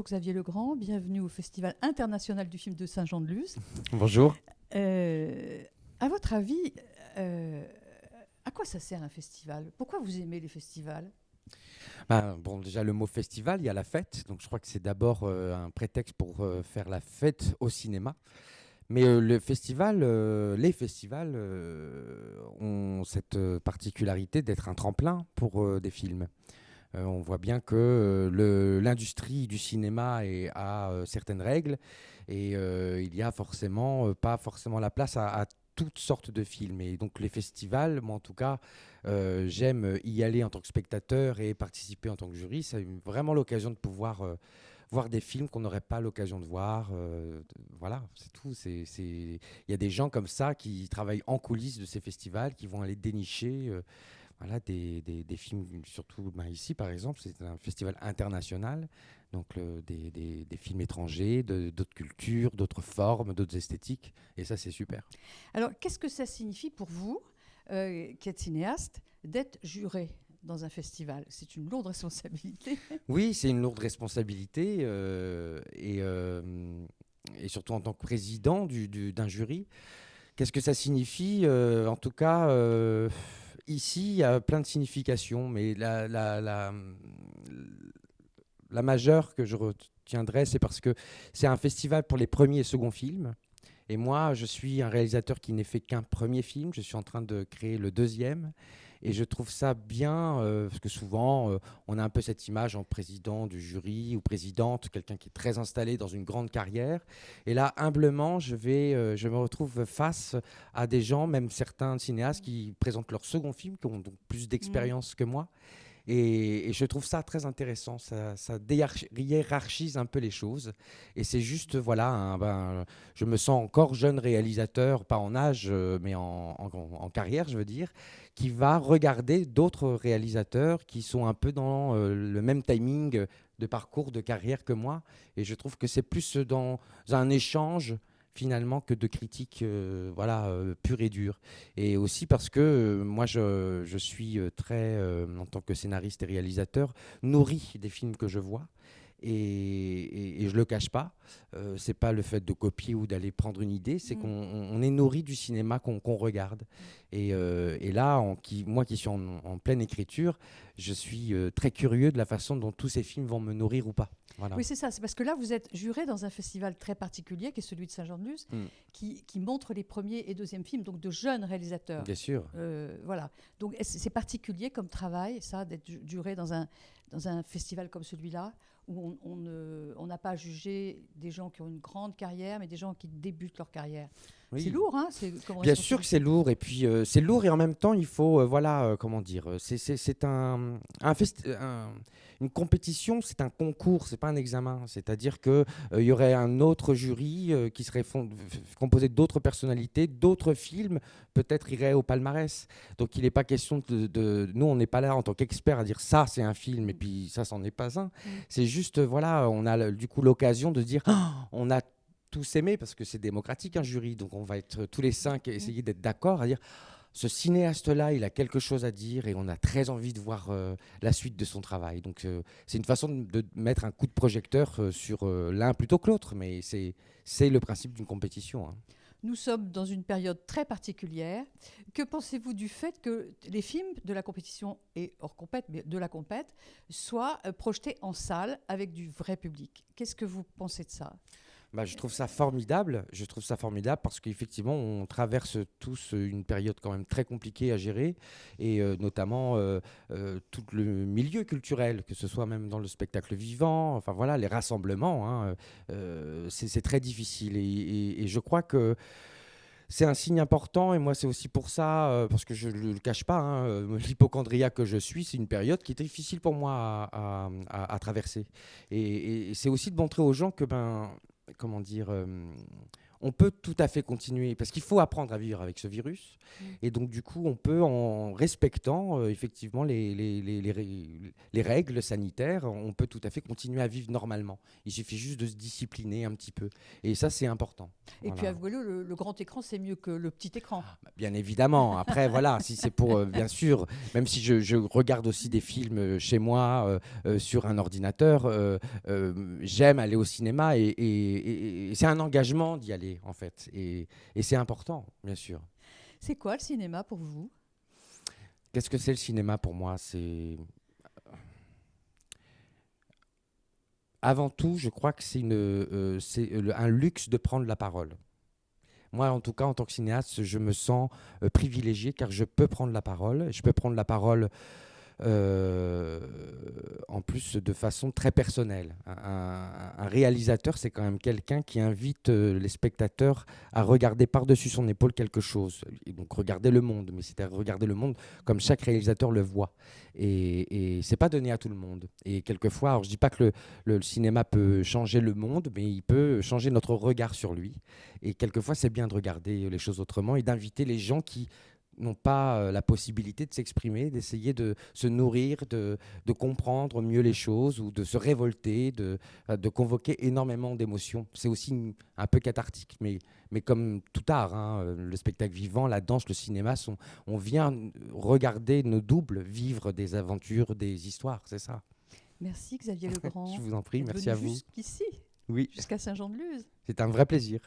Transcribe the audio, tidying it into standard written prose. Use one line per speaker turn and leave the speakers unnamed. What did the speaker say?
Xavier Legrand, bienvenue au Festival international du film de Saint-Jean-de-Luz.
Bonjour.
À votre avis, à quoi ça sert un festival? Pourquoi vous aimez les festivals?
Bon, déjà, le mot festival, il y a la fête. Donc, je crois que c'est d'abord un prétexte pour faire la fête au cinéma. Mais les festivals ont cette particularité d'être un tremplin pour des films. On voit bien que l'industrie du cinéma a certaines règles et il y a forcément pas forcément la place à toutes sortes de films. Et donc les festivals, moi en tout cas, j'aime y aller en tant que spectateur et participer en tant que jury. C'est vraiment l'occasion de pouvoir voir des films qu'on n'aurait pas l'occasion de voir. Voilà, c'est tout. Il y a des gens comme ça qui travaillent en coulisses de ces festivals, qui vont aller dénicher voilà, des films, surtout ici par exemple, c'est un festival international, donc des films étrangers, d'autres cultures, d'autres formes, d'autres esthétiques, et ça c'est super.
Alors, qu'est-ce que ça signifie pour vous, qui êtes cinéaste, d'être juré dans un festival? C'est une lourde responsabilité.
Oui, c'est une lourde responsabilité, et surtout en tant que président d'un jury. Qu'est-ce que ça signifie? En tout cas, ici, il y a plein de significations, mais la majeure que je retiendrai, c'est parce que c'est un festival pour les premiers et seconds films. Et moi, je suis un réalisateur qui n'ait fait qu'un premier film. Je suis en train de créer le deuxième. Et je trouve ça bien, parce que souvent, on a un peu cette image en président du jury ou présidente, quelqu'un qui est très installé dans une grande carrière. Et là, humblement, je me retrouve face à des gens, même certains cinéastes, qui présentent leur second film, qui ont donc plus d'expérience que moi. Et je trouve ça très intéressant. Ça hiérarchise un peu les choses. Et c'est juste, voilà, je me sens encore jeune réalisateur, pas en âge, mais en carrière, je veux dire, qui va regarder d'autres réalisateurs qui sont un peu dans le même timing de parcours de carrière que moi. Et je trouve que c'est plus dans un échange finalement que de critiques voilà, pures et dures. Et aussi parce que moi, je suis très, en tant que scénariste et réalisateur, nourri des films que je vois. Et je ne le cache pas, c'est pas le fait de copier ou d'aller prendre une idée, c'est qu'on est nourri du cinéma qu'on regarde. Et là, moi qui suis en pleine écriture, je suis très curieux de la façon dont tous ces films vont me nourrir ou pas. Voilà.
Oui, c'est ça. C'est parce que là, vous êtes juré dans un festival très particulier, qui est celui de Saint-Jean-de-Luz, qui montre les premiers et deuxièmes films, donc de jeunes réalisateurs.
Bien sûr.
Voilà. Donc c'est particulier comme travail, ça, d'être juré dans un festival comme celui-là, où on n'a pas à juger des gens qui ont une grande carrière, mais des gens qui débutent leur carrière.
Oui.
C'est lourd, hein?
Bien sûr que c'est lourd, et puis c'est lourd, et en même temps, il faut, voilà, comment dire, c'est une compétition, c'est un concours, c'est pas un examen. C'est-à-dire que il y aurait un autre jury qui serait composé d'autres personnalités, d'autres films, peut-être irait au palmarès. Donc il n'est pas question nous, on n'est pas là en tant qu'experts à dire ça, c'est un film, et puis ça, c'en est pas un. C'est juste, voilà, on a du coup l'occasion de dire, on a tous aimer, parce que c'est démocratique un jury, donc on va être tous les 5 et essayer d'être d'accord à dire ce cinéaste-là, il a quelque chose à dire et on a très envie de voir la suite de son travail. Donc c'est une façon de mettre un coup de projecteur sur l'un plutôt que l'autre, mais c'est le principe d'une compétition, hein.
Nous sommes dans une période très particulière. Que pensez-vous du fait que les films de la compétition et hors compète, mais de la compète, soient projetés en salle avec du vrai public? Qu'est-ce que vous pensez de ça?
Je trouve ça formidable. Je trouve ça formidable parce qu'effectivement, on traverse tous une période quand même très compliquée à gérer, et notamment tout le milieu culturel, que ce soit même dans le spectacle vivant, enfin voilà, les rassemblements, hein, c'est très difficile. Et je crois que c'est un signe important, et moi c'est aussi pour ça, parce que je ne le cache pas, hein, l'hypocondriaque que je suis, c'est une période qui est difficile pour moi à traverser. Et c'est aussi de montrer aux gens que, comment dire, on peut tout à fait continuer, parce qu'il faut apprendre à vivre avec ce virus. Et donc, du coup, on peut, en respectant effectivement les règles sanitaires, on peut tout à fait continuer à vivre normalement. Il suffit juste de se discipliner un petit peu. Et ça, c'est important.
Et puis, avouez-le, le grand écran, c'est mieux que le petit écran.
Bien évidemment. Après, voilà, si c'est pour, bien sûr, même si je regarde aussi des films chez moi sur un ordinateur, j'aime aller au cinéma et c'est un engagement d'y aller, en fait. Et c'est important, bien sûr.
C'est quoi le cinéma pour vous?
Qu'est-ce que c'est le cinéma pour moi? C'est avant tout, je crois que c'est un luxe de prendre la parole. Moi, en tout cas, en tant que cinéaste, je me sens privilégié car je peux prendre la parole. Je peux prendre la parole euh, en plus de façon très personnelle. Un réalisateur, c'est quand même quelqu'un qui invite les spectateurs à regarder par-dessus son épaule quelque chose. Et donc regarder le monde, mais c'est-à-dire regarder le monde comme chaque réalisateur le voit. Et c'est pas donné à tout le monde. Et quelquefois, alors je dis pas que le cinéma peut changer le monde, mais il peut changer notre regard sur lui. Et quelquefois, c'est bien de regarder les choses autrement et d'inviter les gens qui n'ont pas la possibilité de s'exprimer, d'essayer de se nourrir, de comprendre mieux les choses ou de se révolter, de convoquer énormément d'émotions. C'est aussi un peu cathartique, mais comme tout art, hein, le spectacle vivant, la danse, le cinéma, on vient regarder nos doubles vivre des aventures, des histoires, c'est ça.
Merci Xavier Legrand.
Je vous en prie, merci à vous.
Jusqu'ici,
oui.
jusqu'à Saint-Jean-de-Luz.
C'est un vrai plaisir.